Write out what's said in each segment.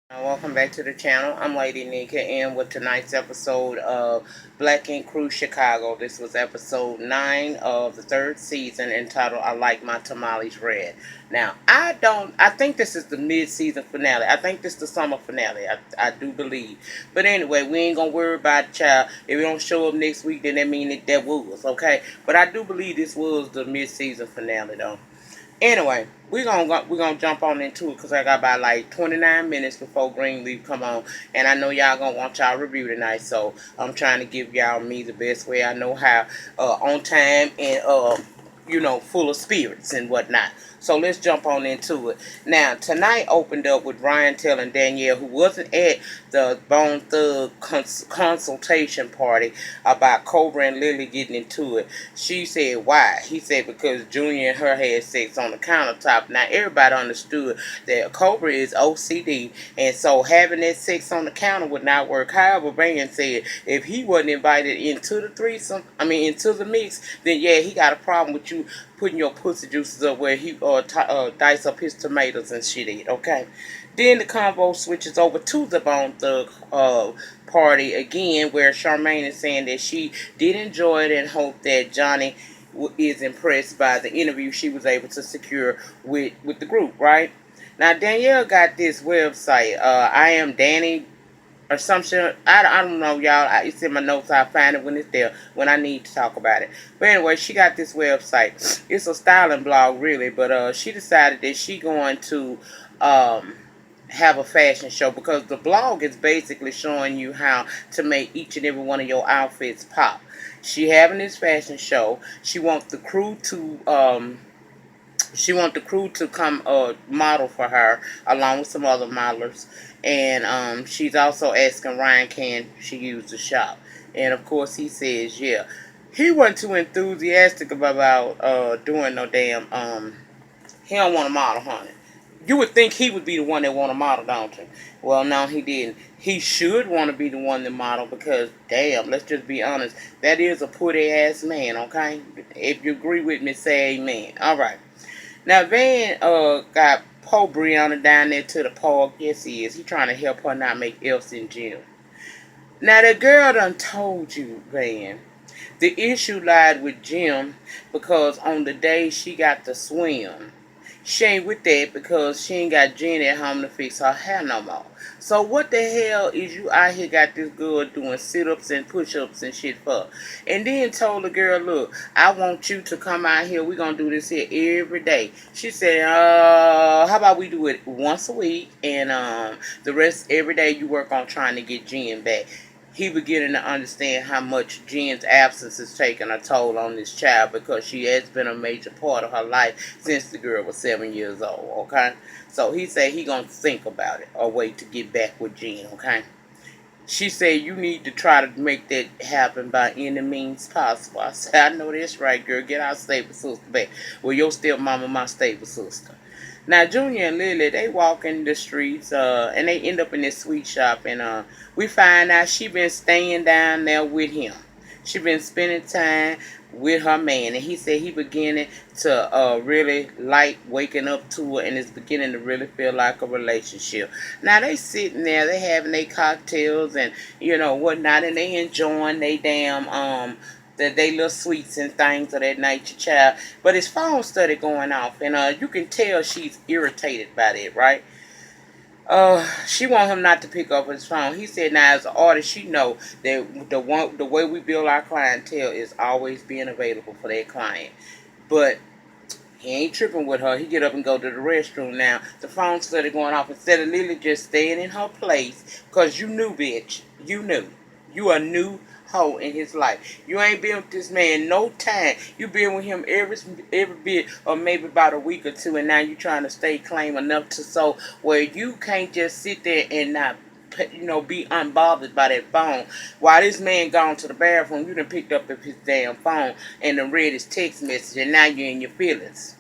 Welcome back to the channel. I'm Lady Nika, and with tonight's episode of Black Ink Crew Chicago. This was episode 9 of the third season, entitled I Like My Tamales Red. Now, I think this is the mid-season finale. I think this is the summer finale. I do believe. But anyway, we ain't gonna worry about it, child. If it don't show up next week, then that means that was, okay? But I do believe this was the mid-season finale, though. Anyway, we're gonna jump on into it because I got about like 29 minutes before Greenleaf come on, and I know y'all gonna want y'all review tonight. So I'm trying to give y'all me the best way I know how, on time and full of spirits and whatnot. So let's jump on into it. Now, tonight opened up with Ryan telling Danielle, who wasn't at the Bone Thug consultation party, about Cobra and Lily getting into it. She said, why? He said, because Junior and her had sex on the countertop. Now, everybody understood that Cobra is OCD, and so having that sex on the counter would not work. However, Van said, if he wasn't invited into the threesome, into the mix, then yeah, he got a problem with you putting your pussy juices up where he dice up his tomatoes and shit eat, okay? Then the convo switches over to the Bone Thug party again, where Charmaine is saying that she did enjoy it and hope that Johnny is impressed by the interview she was able to secure with the group, right? Now, Danielle got this website, I am Danny or some shit. I don't know, y'all. It's in my notes. I'll find it when it's there, when I need to talk about it. But anyway, she got this website. It's a styling blog, really. But she decided that she going to have a fashion show, because the blog is basically showing you how to make each and every one of your outfits pop. She having this fashion show. She want the crew to come model for her along with some other modelers, and she's also asking Ryan can she use the shop, and of course he says yeah. He wasn't too enthusiastic about doing no damn he don't want to model, honey. You would think he would be the one that want to model, don't you? Well, no, he didn't. He should want to be the one to model because, damn, let's just be honest. That is a pretty ass man, okay? If you agree with me, say amen. All right. Now, Van got Poe Brianna down there to the park. Yes, he is. He trying to help her not make Elsie and Jim. Now, the girl done told you, Van. The issue lied with Jim because on the day she got to swim, she ain't with that because she ain't got Jenny at home to fix her hair no more. So what the hell is you out here got this girl doing sit-ups and push-ups and shit for? And then told the girl, look, I want you to come out here. We're going to do this here every day. She said, how about we do it once a week, and the rest every day you work on trying to get Jen back. He beginning to understand how much Jen's absence is taking a toll on this child, because she has been a major part of her life since the girl was 7 years old, okay? So he said he gonna think about it, a way to get back with Jen, okay? She said you need to try to make that happen by any means possible. I said, I know that's right, girl. Get our stable sister back. Well, your stepmama my stable sister. Now, Junior and Lily, they walk in the streets, and they end up in this sweet shop, and we find out she been staying down there with him. She been spending time with her man, and he said he beginning to really like waking up to her, and is beginning to really feel like a relationship. Now, they sitting there, they having their cocktails and, whatnot, and they enjoying they damn, they little sweets and things of that nature, child. But his phone started going off, and you can tell she's irritated by that, right? She want him not to pick up his phone. He said, now as an artist, she know that the way we build our clientele is always being available for that client. But he ain't tripping with her. He get up and go to the restroom. Now the phone started going off. Instead of Lily just staying in her place, cause you knew, bitch. You knew. You a new hoe in his life. You ain't been with this man no time. You been with him every bit, or maybe about a week or two, and now you trying to stay claim enough to so where you can't just sit there and not be unbothered by that phone. While this man gone to the bathroom, you done picked up his damn phone and done read his text message, and now you're in your feelings.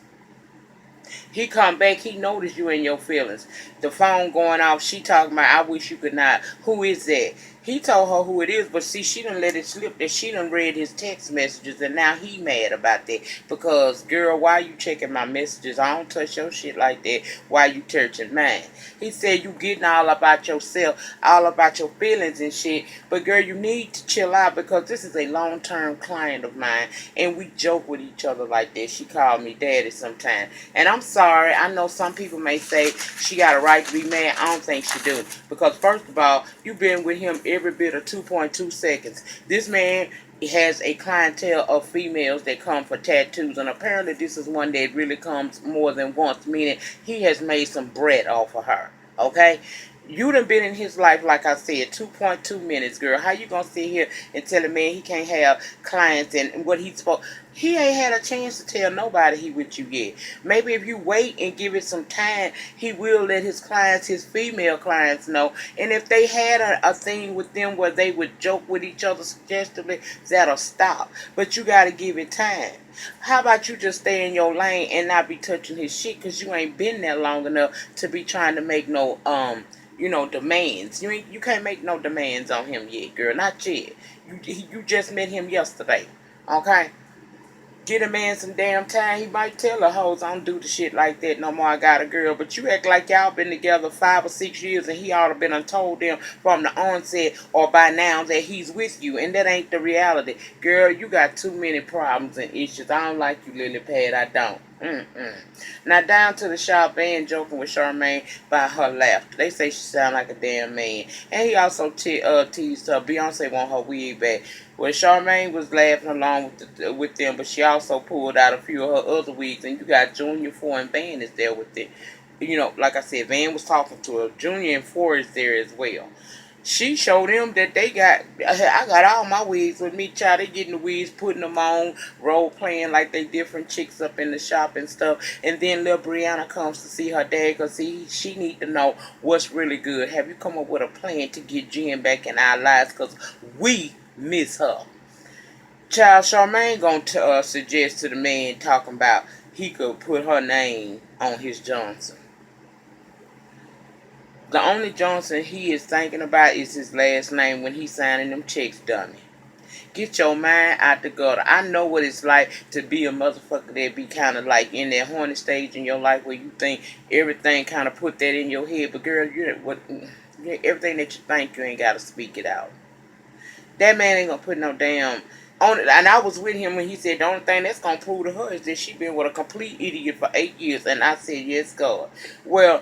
He come back, he noticed you in your feelings. The phone going off, she talking about, I wish you could not. Who is that? He told her who it is, but see, she done let it slip that she done read his text messages, and now he mad about that. Because, girl, why you checking my messages? I don't touch your shit like that. Why you touching mine? He said you getting all about yourself, all about your feelings and shit. But, girl, you need to chill out because this is a long-term client of mine, and we joke with each other like that. She called me daddy sometimes. And I'm sorry, I know some people may say she got a right to be mad. I don't think she do. Because, first of all, you've been with him every bit of 2.2 seconds. This man has a clientele of females that come for tattoos, and apparently this is one that really comes more than once, meaning he has made some bread off of her. Okay? You done been in his life, like I said, 2.2 minutes, girl. How you gonna sit here and tell a man he can't have clients and what he's supposed? He ain't had a chance to tell nobody he with you yet. Maybe if you wait and give it some time, he will let his clients, his female clients, know. And if they had a thing with them where they would joke with each other suggestively, that'll stop. But you gotta give it time. How about you just stay in your lane and not be touching his shit because you ain't been there long enough to be trying to make no demands. You can't make no demands on him yet, girl. Not yet. You just met him yesterday. Okay? Get a man some damn time. He might tell the hoes I don't do the shit like that no more. I got a girl. But you act like y'all been together 5 or 6 years and he ought to been untold them from the onset or by now that he's with you. And that ain't the reality. Girl, you got too many problems and issues. I don't like you, Lily Pad. I don't. Now down to the shop and joking with Charmaine by her laughter. They say she sound like a damn man. And he also teased her. Beyonce want her wig back. Well, Charmaine was laughing along with them, but she also pulled out a few of her other wigs. And you got Junior, Four, and Van is there with it. Like I said, Van was talking to her. Junior and Four is there as well. She showed them that I got all my wigs with me, child. They getting the wigs, putting them on, role playing like they different chicks up in the shop and stuff. And then little Brianna comes to see her dad because she need to know what's really good. Have you come up with a plan to get Jen back in our lives? Because we miss her. Child, Charmaine gonna suggest to the man talking about he could put her name on his Johnson. The only Johnson he is thinking about is his last name when he's signing them checks, dummy. Get your mind out the gutter. I know what it's like to be a motherfucker that be kind of like in that horny stage in your life where you think everything kind of put that in your head. But girl, everything that you think, you ain't got to speak it out. That man ain't gonna put no damn on it. And I was with him when he said the only thing that's gonna prove to her is that she been with a complete idiot for 8 years. And I said, yes, God. Well,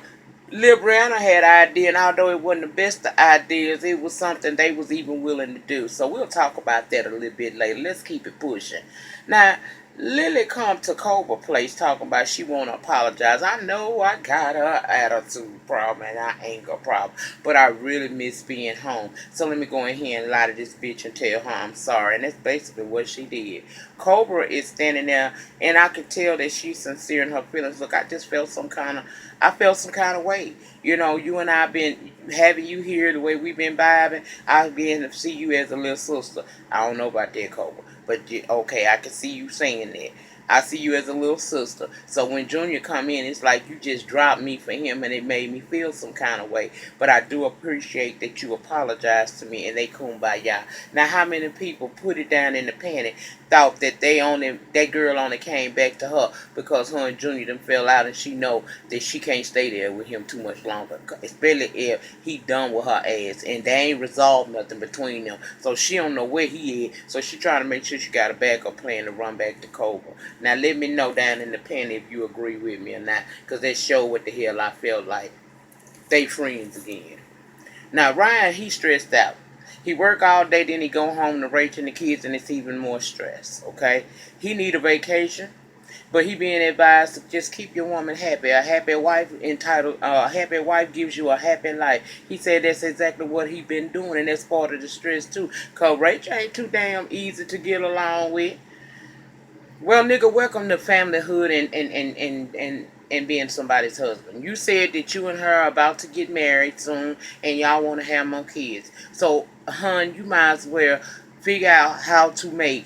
Lil Brianna had an idea, and although it wasn't the best of ideas, it was something they was even willing to do. So we'll talk about that a little bit later. Let's keep it pushing. Now, Lily come to Cobra place talking about she want to apologize. I know I got her attitude problem and her anger problem, but I really miss being home. So let me go in here and lie to this bitch and tell her I'm sorry. And that's basically what she did. Cobra is standing there, and I could tell that she's sincere in her feelings. Look, I felt some kind of way. You and I been having you here the way we've been vibing. I've been to see you as a little sister. I don't know about that, Cobra. But okay, I can see you saying that. I see you as a little sister. So when Junior come in, it's like you just dropped me for him, and it made me feel some kind of way. But I do appreciate that you apologized to me, and they kumbaya. Now, how many people put it down in the panic, thought that that girl only came back to her because her and Junior them fell out, and she know that she can't stay there with him too much longer, especially if he done with her ass, and they ain't resolved nothing between them. So she don't know where he is. So she trying to make sure she got a backup plan to run back to Cobra. Now let me know down in the pen if you agree with me or not, because that show what the hell I felt like. They friends again. Now Ryan, he stressed out. He work all day, then he go home to Rachel and the kids, and it's even more stress. Okay, he need a vacation, but he being advised to just keep your woman happy. A happy wife gives you a happy life. He said that's exactly what he been doing, and that's part of the stress too. Cause Rachel ain't too damn easy to get along with. Well, nigga, welcome to familyhood and being somebody's husband. You said that you and her are about to get married soon and y'all want to have more kids. So, hun, you might as well figure out how to make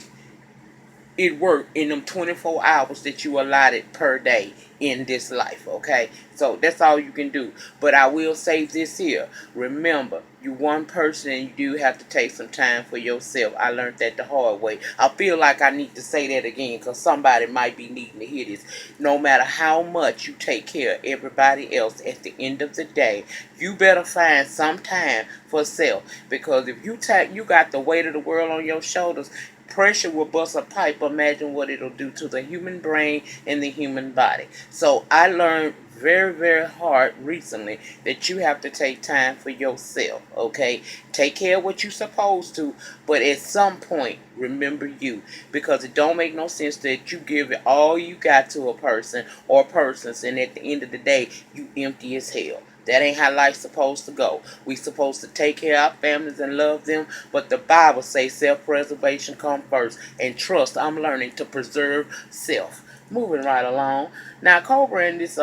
it work in them 24 hours that you allotted per day in this life, okay? So that's all you can do. But I will say this here. Remember, you one person and you do have to take some time for yourself. I learned that the hard way. I feel like I need to say that again because somebody might be needing to hear this. No matter how much you take care of everybody else, at the end of the day, you better find some time for self. Because if you got the weight of the world on your shoulders, pressure will bust a pipe. Imagine what it'll do to the human brain and the human body. So I learned very, very hard recently that you have to take time for yourself, okay? Take care of what you're supposed to, but at some point, remember you. Because it don't make no sense that you give it all you got to a person or persons, and at the end of the day, you empty as hell. That ain't how life's supposed to go. We supposed to take care of our families and love them, but the Bible says self-preservation come first. And trust, I'm learning to preserve self. Moving right along. Now Cobra and this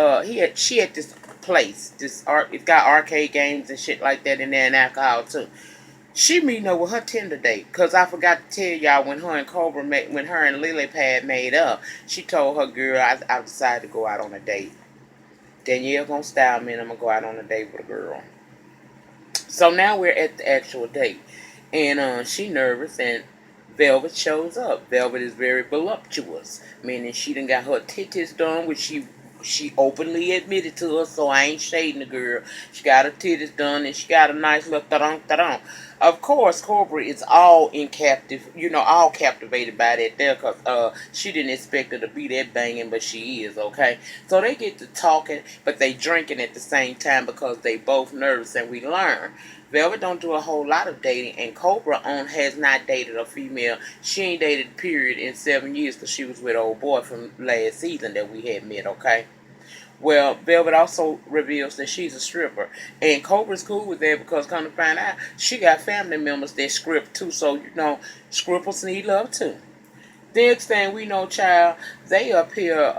she at this place. It's got arcade games and shit like that in there and alcohol too. She meeting up with her Tinder date. Cause I forgot to tell y'all when her and Lily Pad made up, she told her girl I decided to go out on a date. Danielle gonna style me and I'm gonna go out on a date with a girl. So now we're at the actual date. And she nervous and Velvet shows up. Velvet is very voluptuous, meaning she done got her titties done, which she openly admitted to us, so I ain't shading the girl. She got her titties done and she got a nice little ta-dum. Of course, Cobra is all all captivated by that there, because she didn't expect her to be that banging, but she is, okay? So they get to talking, but they drinking at the same time because they both nervous, and we learn. Velvet don't do a whole lot of dating, and Cobra has not dated a female. She ain't dated, period, in 7 years because she was with old boy from last season that we had met, okay? Well, Velvet also reveals that she's a stripper. And Cobra's cool with that because, come to find out, she got family members that script too. So, strippers need love too. Next thing we know, child, they up here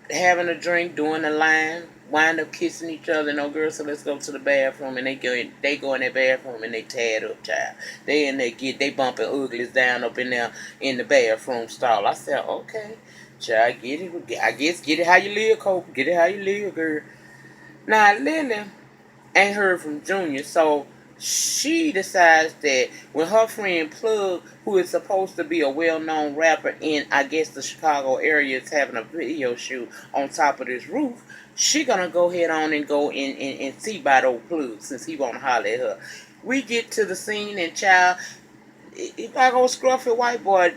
having a drink, doing a line, wind up kissing each other. No girl, so let's go to the bathroom, and they go in their bathroom and they tad up, child. They in there they bumping uglies down up in there in the bathroom stall. I said, okay, child, get it. I guess get it how you live, Cope. Get it how you live, girl. Now Lily ain't heard from Junior, so she decides that when her friend Plug, who is supposed to be a well-known rapper in, I guess, the Chicago area, is having a video shoot on top of this roof, she gonna go ahead on and go and see about old Plug since he won't holler at her. We get to the scene and child, if I go scruffy white boy,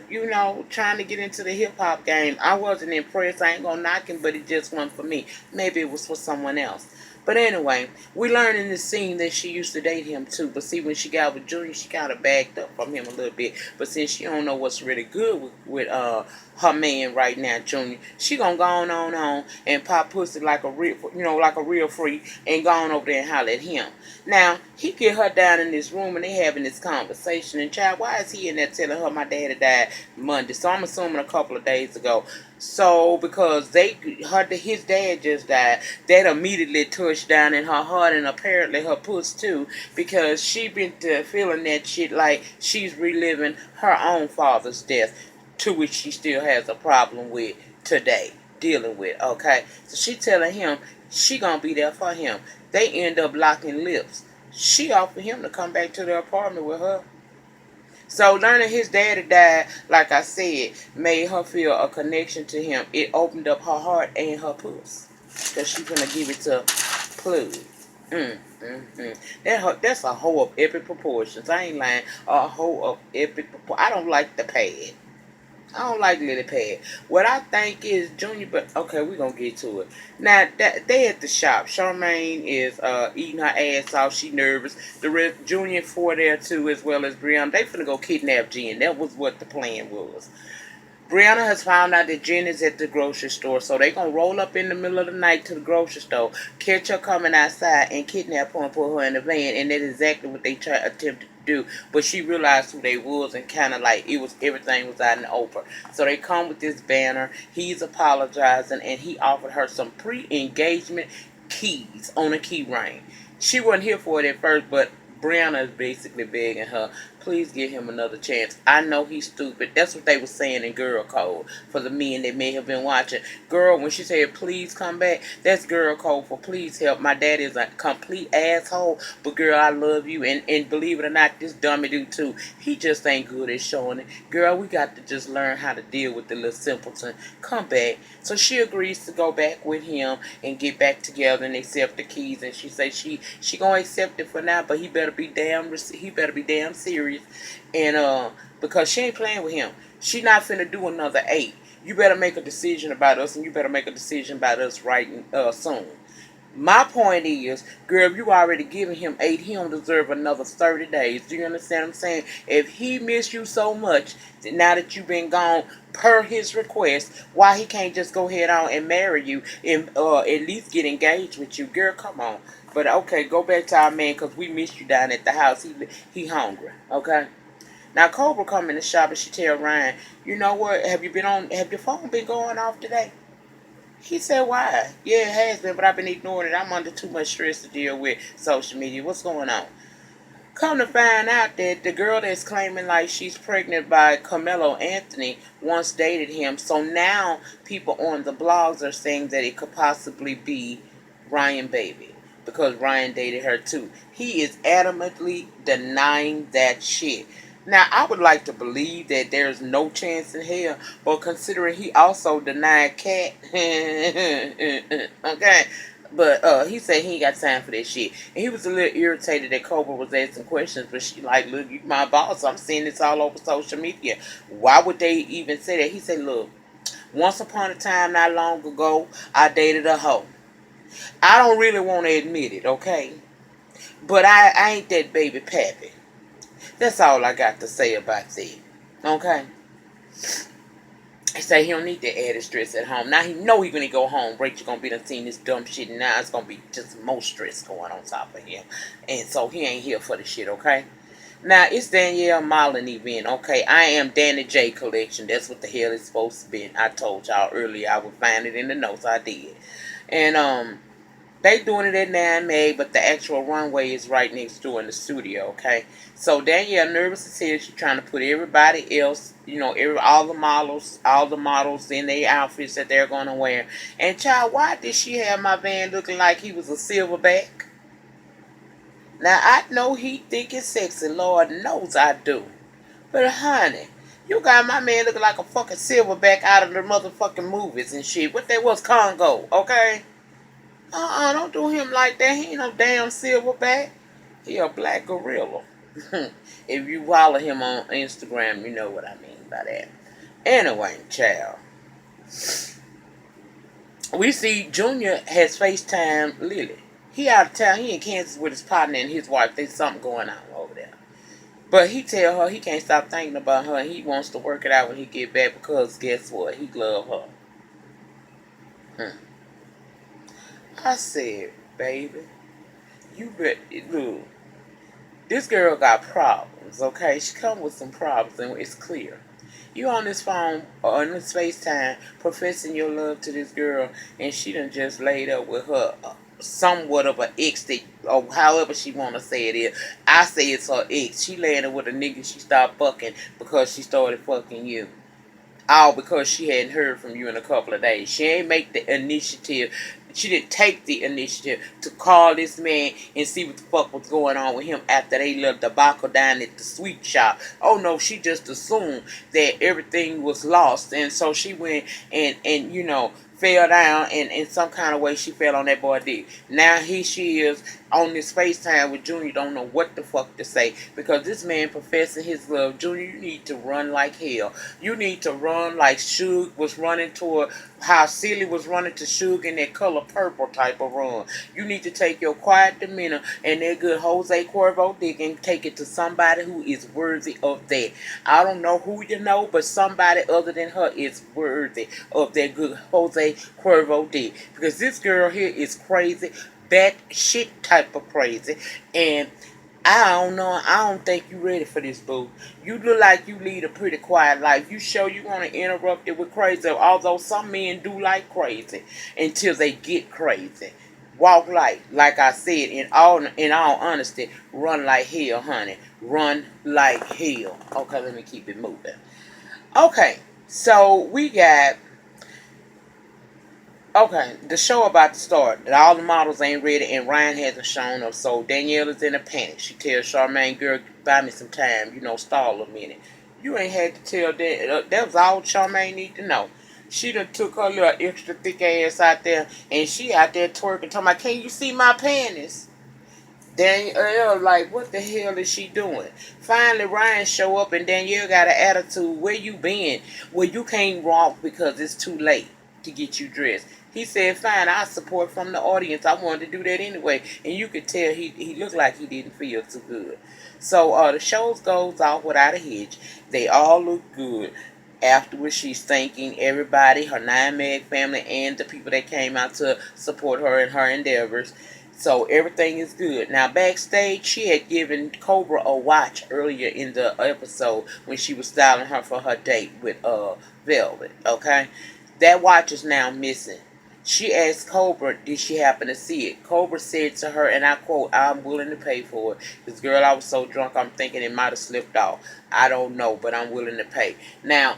trying to get into the hip hop game, I wasn't impressed. I ain't gonna knock him, but it just wasn't for me. Maybe it was for someone else. But anyway, we learn in this scene that she used to date him too. But see, when she got with Junior, she kind of backed up from him a little bit. But since she don't know what's really good with her man right now, Junior, she gonna go on and pop pussy like a real freak and go on over there and holler at him. Now he get her down in this room and they having this conversation. And child, why is he in there telling her my daddy died Monday? So I'm assuming a couple of days ago. So because his dad just died, that immediately touched down in her heart and apparently her puss too, because she been feeling that shit like she's reliving her own father's death, to which she still has a problem with today, dealing with, okay? So she telling him she gonna be there for him. They end up locking lips. She offered him to come back to the apartment with her. So learning his daddy died, like I said, made her feel a connection to him. It opened up her heart and her puss. Because she's going to give it to Plug. That's a hoe of epic proportions. I ain't lying. A hoe of epic proportions. I don't like the pad. I don't like Lily Pad. What I think is Junior, but okay, we're gonna get to it. Now that they at the shop, Charmaine is eating her ass off. She nervous. The rest, Junior and Four there too, as well as Brianna. They finna go kidnap Jen. That was what the plan was. Brianna has found out that Jen is at the grocery store, so they gonna roll up in the middle of the night to the grocery store, catch her coming outside, and kidnap her and put her in the van. And that's exactly what they attempted to do. But she realized who they was and kind of like everything was out in the open. So they come with this banner. He's apologizing and he offered her some pre-engagement keys on a key ring. She wasn't here for it at first, but Brianna is basically begging her, Please give him another chance. I know he's stupid. That's what they were saying in Girl Code for the men that may have been watching. Girl, when she said please come back, that's Girl Code for please help. My dad is a complete asshole, but girl, I love you. And believe it or not, this dummy do too. He just ain't good at showing it. Girl, we got to just learn how to deal with the little simpleton. Come back. So she agrees to go back with him and get back together and accept the keys. And she says she gonna accept it for now, but he better be damn serious. And because she ain't playing with him, she not finna do another 8. You better make a decision about us, and you better make a decision about us right soon. My point is, girl, you already given him 8. He don't deserve another 30 days. Do you understand what I'm saying? If he missed you so much, now that you've been gone per his request, why he can't just go ahead on and marry you and at least get engaged with you? Girl, come on. But okay, go back to our man because we missed you down at the house. He hungry, okay? Now, Cobra come in the shop and she tell Ryan, you know what, have your phone been going off today? He said, why? Yeah, it has been, but I've been ignoring it. I'm under too much stress to deal with social media. What's going on? Come to find out that the girl that's claiming like she's pregnant by Carmelo Anthony once dated him. So now people on the blogs are saying that it could possibly be Ryan Baby because Ryan dated her too. He is adamantly denying that shit. Now, I would like to believe that there's no chance in hell, but considering he also denied Cat, okay, but he said he ain't got time for that shit. And he was a little irritated that Cobra was asking questions, but she like, look, you my boss. I'm seeing this all over social media. Why would they even say that? He said, look, once upon a time, not long ago, I dated a hoe. I don't really want to admit it, okay? But I ain't that baby pappy. That's all I got to say about that. Okay? He say he don't need that added stress at home. Now he know he gonna go home. Rachel gonna be done seeing this dumb shit, and now it's gonna be just more stress going on top of him. And so he ain't here for the shit, okay? Now it's Danielle Marlin event, okay? I am Danny J collection. That's what the hell it's supposed to be. I told y'all earlier I would find it in the notes. I did. And they doing it at 9 May, but the actual runway is right next door in the studio, okay? So Danielle nervous as hell. She's trying to put everybody else, all the models in their outfits that they're gonna wear. And child, why did she have my van looking like he was a silverback? Now I know he think it's sexy, Lord knows I do. But honey, you got my man looking like a fucking silverback out of the motherfucking movies and shit. What that was, Congo, okay? Don't do him like that. He ain't no damn silverback. He a black gorilla. If you follow him on Instagram, you know what I mean by that. Anyway, child. We see Junior has FaceTime Lily. He out of town. He in Kansas with his partner and his wife. There's something going on over there. But he tell her he can't stop thinking about her. And he wants to work it out when he get back because guess what? He love her. I said, baby, you bet. Look, this girl got problems, okay? She come with some problems, and it's clear. You on this phone, or on this FaceTime, professing your love to this girl, and she done just laid up with her somewhat of an ex, that, or however she want to say it is. I say it's her ex. She landed with a nigga she stopped fucking because she started fucking you. All because she hadn't heard from you in a couple of days. She ain't make the initiative. She didn't take the initiative to call this man and see what the fuck was going on with him after they left the debacle down at the sweet shop. Oh no, she just assumed that everything was lost. And so she went and fell down, and in some kind of way she fell on that boy dick. Now she is on this FaceTime with Junior, don't know what the fuck to say because this man professing his love. Junior, you need to run like hell. You need to run like Suge was running toward, how Silly was running to Suge in that Color Purple type of run. You need to take your quiet demeanor and that good Jose Cuervo dick and take it to somebody who is worthy of that. I don't know who you know, but somebody other than her is worthy of that good Jose Cuervo dick. Because this girl here is crazy, that shit type of crazy, and I don't know. I don't think you ready for this, boo. You look like you lead a pretty quiet life. You show you want to interrupt it with crazy, although some men do like crazy until they get crazy. Walk like I said, in all honesty, run like hell, honey. Run like hell. Okay, let me keep it moving. Okay, so we got okay, the show about to start. All the models ain't ready and Ryan hasn't shown up, so Danielle is in a panic. She tells Charmaine, girl, buy me some time, stall a minute. You ain't had to tell that. That was all Charmaine need to know. She done took her little extra thick ass out there and she out there twerking, talking about, can you see my panties? Danielle like, what the hell is she doing? Finally, Ryan show up and Danielle got an attitude. Where you been? Well, you can't walk because it's too late to get you dressed. He said, fine, I support from the audience. I wanted to do that anyway. And you could tell he looked like he didn't feel too good. So the show goes off without a hitch. They all look good. Afterwards, she's thanking everybody, her 9 Meg family, and the people that came out to support her in her endeavors. So everything is good. Now backstage, she had given Cobra a watch earlier in the episode when she was styling her for her date with Velvet. Okay, that watch is now missing. She asked Cobra, did she happen to see it? Cobra said to her, and I quote, I'm willing to pay for it. This girl, I was so drunk, I'm thinking it might have slipped off. I don't know, but I'm willing to pay. Now,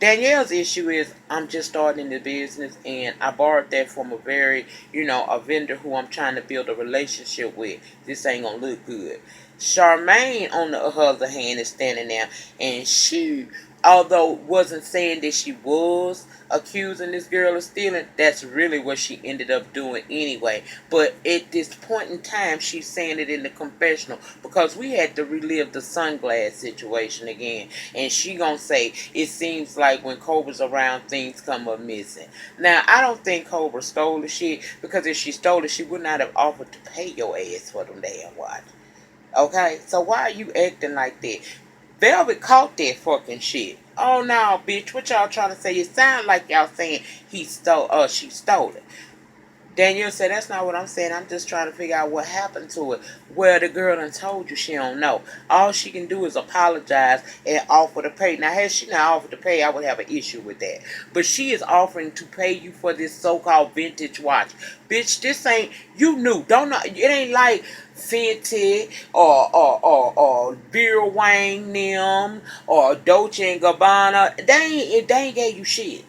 Danielle's issue is I'm just starting the business and I borrowed that from a vendor who I'm trying to build a relationship with. This ain't gonna look good. Charmaine, on the other hand, is standing there and she, although wasn't saying that she was accusing this girl of stealing, that's really what she ended up doing anyway. But at this point in time, she's saying it in the confessional because we had to relive the sunglass situation again. And she gonna say, it seems like when Cobra's around, things come up missing. Now, I don't think Cobra stole the shit because if she stole it, she would not have offered to pay your ass for them damn watch. Okay? So why are you acting like that? Velvet caught that fucking shit. Oh no, bitch, what y'all trying to say? It sound like y'all saying she stole it. Danielle said, that's not what I'm saying. I'm just trying to figure out what happened to it. Well, the girl done told you she don't know. All she can do is apologize and offer to pay. Now, had she not offered to pay, I would have an issue with that. But she is offering to pay you for this so-called vintage watch. Bitch, this ain't, you knew. Don't know, it ain't like Fenty or Vera Wang them or Dolce and Gabbana. They ain't gave you shit.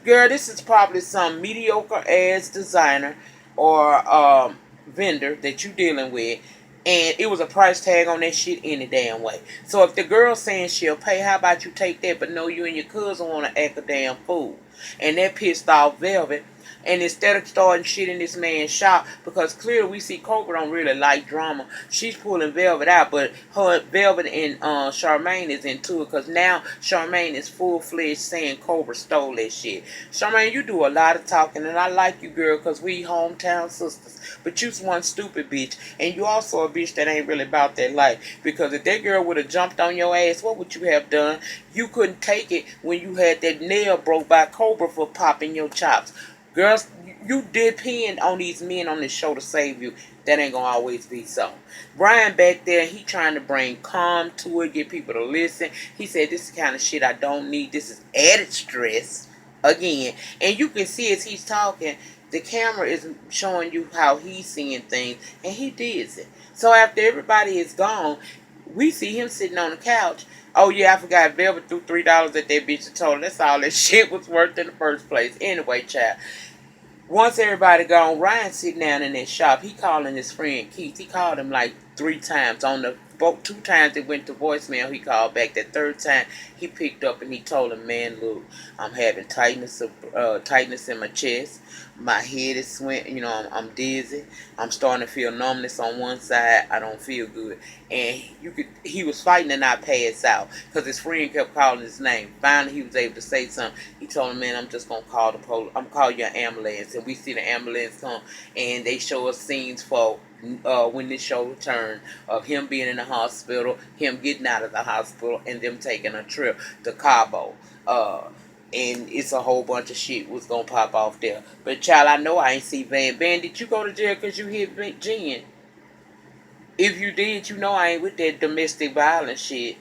Girl, this is probably some mediocre ass designer or vendor that you dealing with, and it was a price tag on that shit any damn way. So if the girl saying she'll pay, how about you take that? But no, you and your cousin want to act a damn fool, and that pissed off Velvet. And instead of starting shit in this man's shop, because clearly we see Cobra don't really like drama, she's pulling Velvet out, but her Velvet and Charmaine is into it, because now Charmaine is full-fledged saying Cobra stole that shit. Charmaine, you do a lot of talking, and I like you, girl, because we hometown sisters, but you's one stupid bitch, and you also a bitch that ain't really about that life, because if that girl would have jumped on your ass, what would you have done? You couldn't take it when you had that nail broke by Cobra for popping your chops. Girls, you depend on these men on this show to save you. That ain't gonna always be so. Brian back there, he trying to bring calm to it, get people to listen. He said, this is the kind of shit I don't need. This is added stress. Again. And you can see as he's talking, the camera is showing you how he's seeing things. And he does it. So after everybody is gone, we see him sitting on the couch. Oh yeah, I forgot Velvet threw $3 at that bitch and told her that's all that shit was worth in the first place. Anyway, child. Once everybody gone, Ryan sitting down in that shop. He calling his friend Keith. He called him like 3 times. On the both 2 times it went to voicemail, he called back. That third time he picked up and he told him, man, look, I'm having tightness in my chest. My head is sweating. I'm dizzy. I'm starting to feel numbness on one side. I don't feel good. And he was fighting to not pass out because his friend kept calling his name. Finally, he was able to say something. He told him, man, I'm just gonna call the police. I'm call you an ambulance. And we see the ambulance come, and they show us scenes for when this show returned of him being in the hospital, him getting out of the hospital, and them taking a trip to Cabo. And it's a whole bunch of shit was gonna pop off there. But child, I know I ain't see Van. Van, did you go to jail because you hit Jen? If you did, you know I ain't with that domestic violence shit.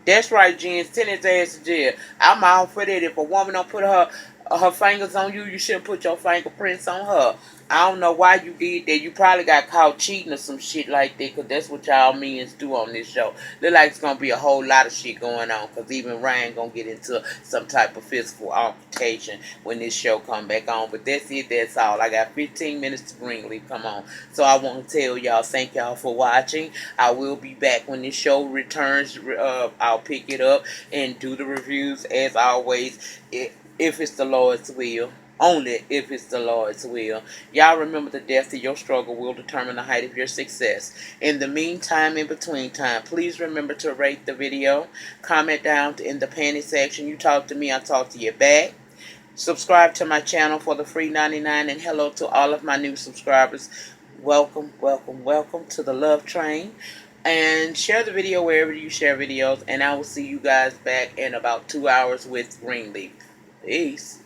That's right, Jen. Send his ass to jail. I'm out for that. If a woman don't put her her fingers on you, you shouldn't put your fingerprints on her. I don't know why you did that. You probably got caught cheating or some shit like that, because that's what y'all means do on this show. Look like it's going to be a whole lot of shit going on, because even Ryan going to get into some type of physical altercation when this show come back on. But that's it. That's all. I got 15 minutes to Greenleaf come on. So I want to tell y'all, thank y'all for watching. I will be back when this show returns. I'll pick it up and do the reviews as always. If it's the Lord's will. Only if it's the Lord's will. Y'all remember the depth of your struggle will determine the height of your success. In the meantime, in between time, please remember to rate the video. Comment down in the panty section. You talk to me, I talk to you back. Subscribe to my channel for the free 99. And hello to all of my new subscribers. Welcome, welcome, welcome to the Love Train. And share the video wherever you share videos. And I will see you guys back in about 2 hours with Greenleaf. Peace.